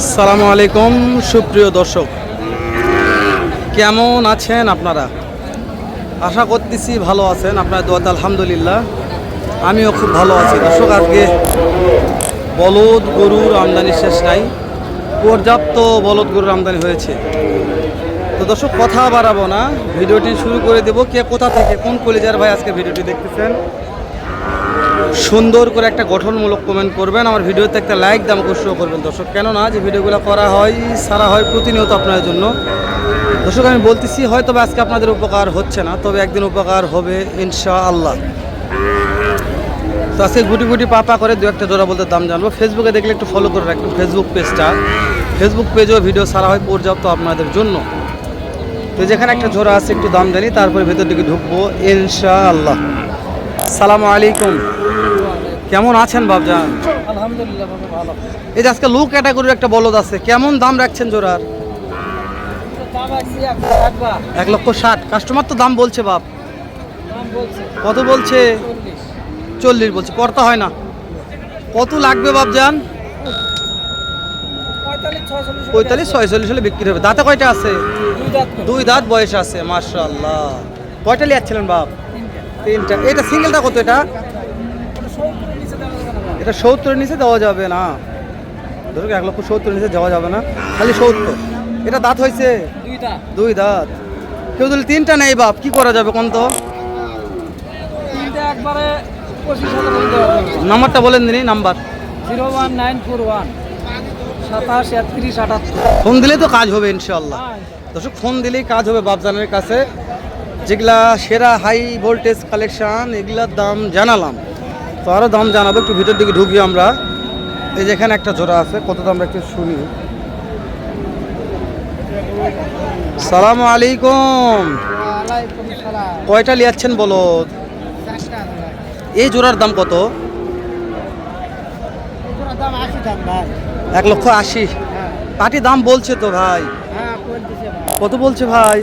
আসসালামু আলাইকুম সুপ্রিয় দর্শক, কেমন আছেন আপনারা? আশা করতেছি ভালো আছেন। আপনার দোয়াতে আলহামদুলিল্লাহ আমিও খুব ভালো আছি। দর্শক, আজকে বলদ গরুর আমদানি শেষ নাই, পর্যাপ্ত বলদ গরুর আমদানি হয়েছে। তো দর্শক, কথা বাড়াবো না, ভিডিওটি শুরু করে দেব। কে কোথা থেকে কোন কলেজের ভাই আজকে ভিডিওটি দেখতেছেন, সুন্দর করে একটা গঠনমূলক কমেন্ট করবেন। আমার ভিডিওতে একটা লাইক দাম অবশ্যই করবেন দর্শক, কেননা যে ভিডিওগুলো করা হয় সারা হয় প্রতিনিয়ত আপনাদের জন্য। দর্শক, আমি বলতেছি হয়তো আজকে আপনাদের উপকার হচ্ছে না, তবে একদিন উপকার হবে ইনশাআল্লাহ। তো আজকে গুটি গুটি পাপা করে দু একটা জোড়া বলতে দাম জানবো। ফেসবুকে দেখলে একটু ফলো করে রাখবেন ফেসবুক পেজটা। ফেসবুক পেজেও ভিডিও সারা হয় পর্যাপ্ত আপনাদের জন্য। তো যেখানে একটা জোড়া আছে একটু দাম জানি, তারপরে ভেতর দিকে ঢুকবো ইনশাআল্লাহ। সালামু আলাইকুম, কেমন আছেন বাবজান? আলহামদুলিল্লাহ ভালো। এই যে আজকে লো ক্যাটাগরির একটা বলদ আছে, কেমন দাম রাখছেন জোড়ার? দাম রাখছি 1,60,000। কাস্টমার তো দাম বলছে বাপ, দাম বলছে কত বলছে? 40 বলছে, পড়তা হয় না। কত লাগবে বাবজান? 45-46 হলে বিক্রি হবে। দাঁতে কয়টা আছে? দুই দাঁত বয়স আছে, মাশাআল্লাহ। কয়টা লিয়াচ্ছিলেন বাপ? তিনটা। এটা সিঙ্গেলটা কত? এটা 70-এর নিচে দেওয়া যাবে না। ধরুন 1,70,000 নিচে দেওয়া যাবে না, খালি 70। এটা দাঁত হয়েছে দুই দাঁত। কেউ যদি তিনটা নেই বাপ, কি করা যাবে কোন? তো নাম্বারটা বলেন দিনই। নাম্বার 01941 27 31 78। ফোন দিলেই তো কাজ হবে ইনশাআল্লাহ। দর্শক, ফোন দিলেই কাজ হবে বাপজানের কাছে। যেগুলা সেরা হাই ভোল্টেজ কালেকশন, এগুলার দাম জানালাম, তো আরও দাম জানাবো। একটু ভিতর দিকে ঢুকি আমরা। এই যে এখানে একটা জোড়া আছে, কত দাম একটু শুনি। সালামু আলাইকুম, কয়টা লিয়াচ্ছেন বলো? এই জোড়ার দাম কত? 1,80,000। পাটি দাম বলছে তো ভাই, কত বলছে ভাই?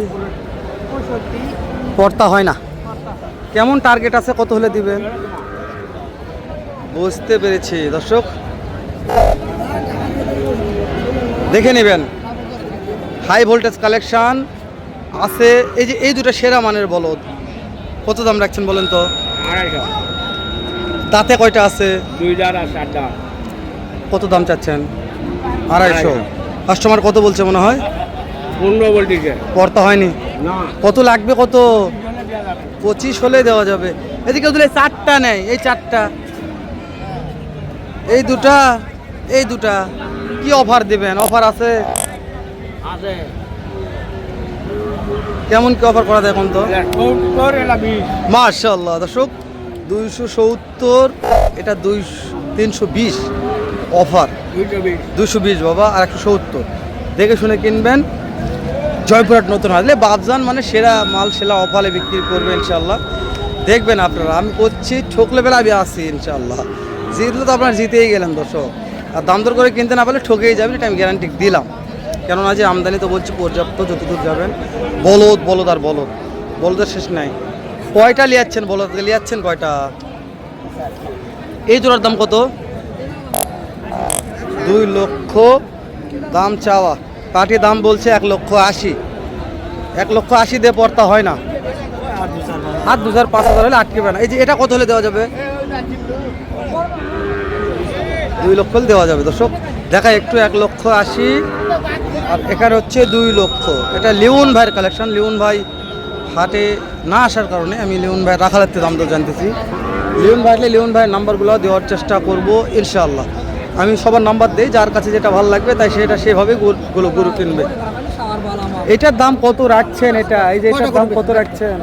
পড়তা হয় না। কেমন টার্গেট আছে, কত হলে দিবেন? বুঝতে পেরেছি দর্শক, দেখে নেবেন। হাই ভোল্টেজ কালেকশন আছে। এই যে এই দুটো সেরা মানের বলদ, কত দাম রাখছেন বলেন তো? 250। দাঁতে কয়টা আছে? 2 দাঁত আর 4 দাঁত। কত দাম চাচ্ছেন? 250। কাস্টমার কত বলছে মনে হয়? 15 বলতেছে। পড়তা হয়নি। না, কত লাগবে? কত? 25 হলে দেওয়া যাবে। এদিকে দিলে 4টা নেই, এই 4টা, এই দুটা, এই দুটা, কি অফার দিবেন? অফার আছে? আছে। কেমন কি অফার করা যায় এখন? তো 70 এলা 20। মাশাআল্লাহ দর্শক, 270, এটা 320 অফার। 220 বাবা, আর 170। দেখে শুনে কিনবেন। জয়পুরহাট নতুন হাটলে বাবজান মানে সেরা মাল সেরা অফারে বিক্রি করবে ইনশাআল্লাহ। দেখবেন আপনারা, আমি করছি ঠকলে বেলা আমি আসি ইনশাআল্লাহ। জিতলে তো আপনারা জিতেই গেলেন দর্শক, আর দাম দর করে কিনতে না পারলে ঠকেই যাবেন, এটা আমি গ্যারান্টি দিলাম। কেননা যে আমদানি তো বলছি পর্যাপ্ত, যতদূর যাবেন। বলদ বলদ আর বলদ, বলদের শেষ নাই। কয়টা লিয়াচ্ছেন বলদ? লিয়াচ্ছেন কয়টা? এই জোড়ার দাম কত? 2 লক্ষ দাম চাওয়া। পাটি দাম বলছে 1,80,000। 1,80,000 দিয়ে পড়তা হয় না। আর 2,000-5,000 হলে আটকেবে না। এই যে এটা কত হলে দেওয়া যাবে? 2 লক্ষ হলে দেওয়া যাবে দর্শক। দেখা একটু 1,80,000, আর এখানে হচ্ছে 2 লক্ষ। এটা লিওন ভাইয়ের কালেকশন। লিওন ভাই হাটে না আসার কারণে আমি লিওন ভাই রাখালাতে দাম দর জানতেছি। লিওন ভাইয়ের নাম্বারগুলো দেওয়ার চেষ্টা করব ইনশাআল্লাহ। আমি সবার নাম্বার দিই, যার কাছে যেটা ভালো লাগবে তাই সেটা সেভাবে গরু কিনবে। এটার দাম কত রাখছেন? এটা এই যে এটার দাম কত রাখছেন?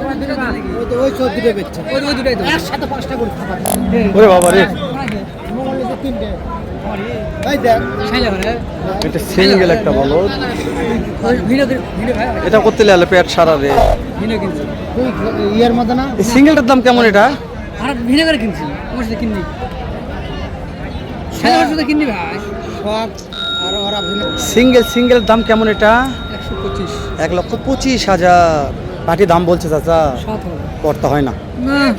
ওরে বাবা রে, এটা সিঙ্গেল একটা বলো। এটা করতে লাগলে পেট সারা রে। এই সিঙ্গেলটার দাম কেমন? এটা সিঙ্গেল দাম কেমন? এটা 1,25,000। পাটি দাম বলছে চাচা, পড়তে হয় না।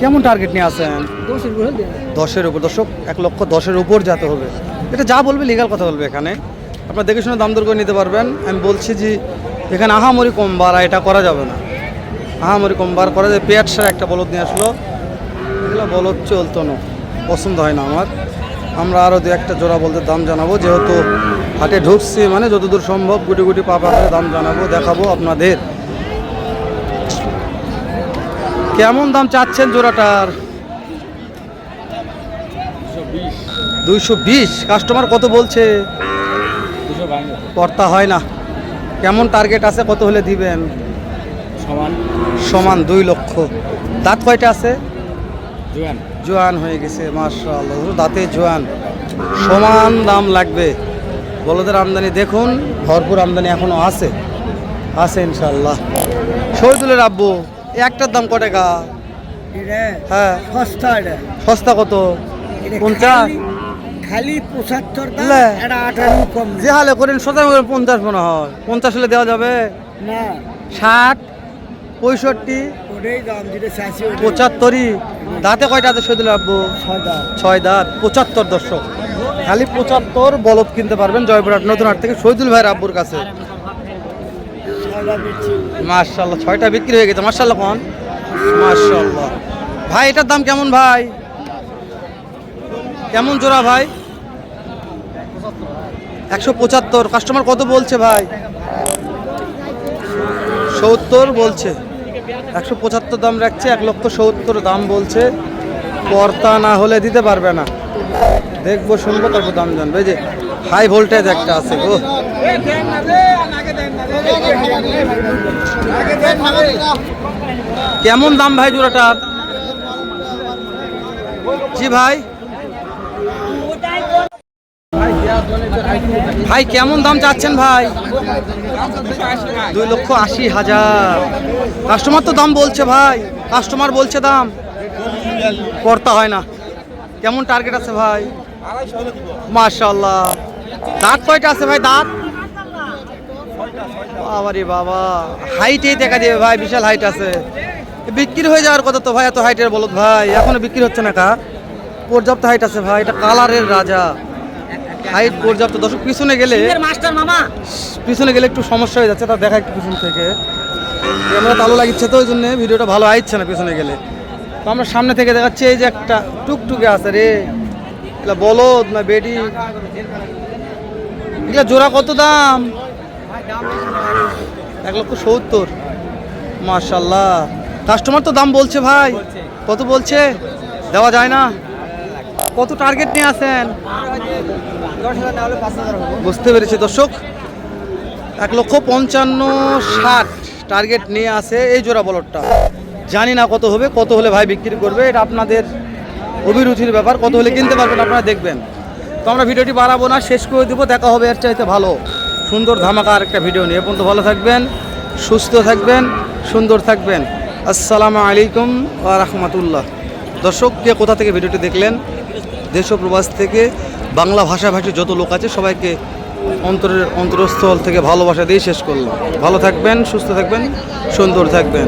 কেমন টার্গেট নিয়ে আসেন? 10-এর উপর। দর্শক, 1,10,000 উপর যেতে হবে। এটা যা বলবে লিগাল কথা বলবে এখানে। আপনারা দেখে শুনে দাম দর করে নিতে পারবেন। আমি বলছি যে এখানে আহামরি কম বাড়া এটা করা যাবে না, আহামরি কম বার করা যায়। পেয়ার সার একটা বলদ নিয়ে আসলো, এগুলো বলদ চলতো না, পছন্দ হয় না আমার। আমরা আরও দু একটা জোড়া বলতে দাম জানাবো, যেহেতু হাটে ঢুকছি মানে যতদূর সম্ভব গুটি গুটি পা করে দাম জানাবো, দেখাবো আপনাদের। কেমন দাম চাচ্ছেন জোড়াটার? 220। কাস্টমার কত বলছে? 252 কর্তা হয় না। কেমন টার্গেট আছে, কত হলে দিবেন? সমান সমান 2 লক্ষ। দাঁত কয়টা আছে? জোয়ান জোয়ান হয়ে গেছে মাশাআল্লাহ, দাঁতে জোয়ান। সমান দাম লাগবে। বলদের আমদানি দেখুন, ভরপুর আমদানি এখনো আছে, আছে ইনশাআল্লাহ। শহীদুলের আব্বু একটার দাম কত টাকা? হ্যাঁ সস্তা এটা সস্তা কত? 50। খালি 75 লে। এটা 18 কম যে হালে করেন 50 মনে হয়। 50 হলে দেওয়া যাবে? না 60, 65, ওটাই দাম যেটা চাইছি 75। দাঁতে কয়টা আছে শহীদুলের আব্বু? 6 দাঁত। 75 দর্শক, খালি 75 বলদ কিনতে পারবেন জয়পুরহাট নতুন হাট থেকে শহীদুল ভাইয়ের আব্বুর কাছে। মাশাআল্লাহ 6টা বিক্রি হয়ে গেছে। মাশাআল্লাহ কোন মাশাআল্লাহ। ভাই এটার দাম কেমন ভাই? কেমন জোড়া ভাই? 175। কাস্টমার কত বলছে ভাই? 70 বলছে। 175 দাম রাখছে, 1,70,000 দাম বলছে। কর্তা না হলে দিতে পারবে না। দেখবো শুনবো তারপর দাম জানবে। এই যে হাই ভোল্টেজ একটা আছে গো। কেমন দাম ভাই জোড়াটার? জি ভাই, ভাই কেমন দাম চাচ্ছেন ভাই? 2,80,000। কাস্টমার তো দাম বলছে ভাই, কাস্টমার বলছে দাম, কর্তা হয় না। কেমন টার্গেট আছে ভাই? মাশাআল্লাহ। দাঁত কয়টা আছে ভাই? দাঁত বাবারে বাবা, হাইটেই দেখা দেবে ভাই, বিশাল হাইট আছে। বিক্রি হয়ে যাওয়ার কথা তো ভাই, এত হাইটের বলদ ভাই এখনো বিক্রি হচ্ছে না কা? পর্যাপ্ত হাইট আছে ভাই, এটা কালারের রাজা, হাইট পর্যাপ্ত। দর্শক পিছনে গেলে পিছনে গেলে একটু সমস্যা হয়ে যাচ্ছে, তা দেখা একটু পিছন থেকে ক্যামেরা তালো লাগিচ্ছে তো ওই জন্য ভিডিওটা ভালো আসছে না পিছনে গেলে। তো আমরা সামনে থেকে দেখাচ্ছি। এই যে একটা টুকটুকে আছে রে, এগুলা বলদ না বেডি? এগুলা জোড়া কত দাম? 1,70,000। মাশাআল্লাহ। কাস্টমার তো দাম বলছে ভাই, কত বলছে? দেওয়া যায় না। কত টার্গেট নিয়ে আসেন? বুঝতে পেরেছি দর্শক, 1,55,000 টার্গেট নিয়ে আসে এই জোড়া বলদটা। জানি না কত হবে, কত হলে ভাই বিক্রি করবে, এটা আপনাদের অভিরুচির ব্যাপার। কত হলে কিনতে পারবেন আপনারা দেখবেন। তো আমরা ভিডিওটি বাড়াবো না, শেষ করে দেবো। দেখা হবে এর চাইতে ভালো সুন্দর ধামাকা আর একটা ভিডিও নিয়ে। এ পর্যন্ত ভালো থাকবেন, সুস্থ থাকবেন, সুন্দর থাকবেন। আসসালামু আলাইকুম ওয়া রাহমাতুল্লাহ। দর্শক কে কোথা থেকে ভিডিওটি দেখলেন, দেশ ও প্রবাস থেকে বাংলা ভাষাভাষী যত লোক আছে সবাইকে অন্তরস্থল থেকে ভালোবাসা দিয়ে শেষ করলাম। ভালো থাকবেন, সুস্থ থাকবেন, সুন্দর থাকবেন।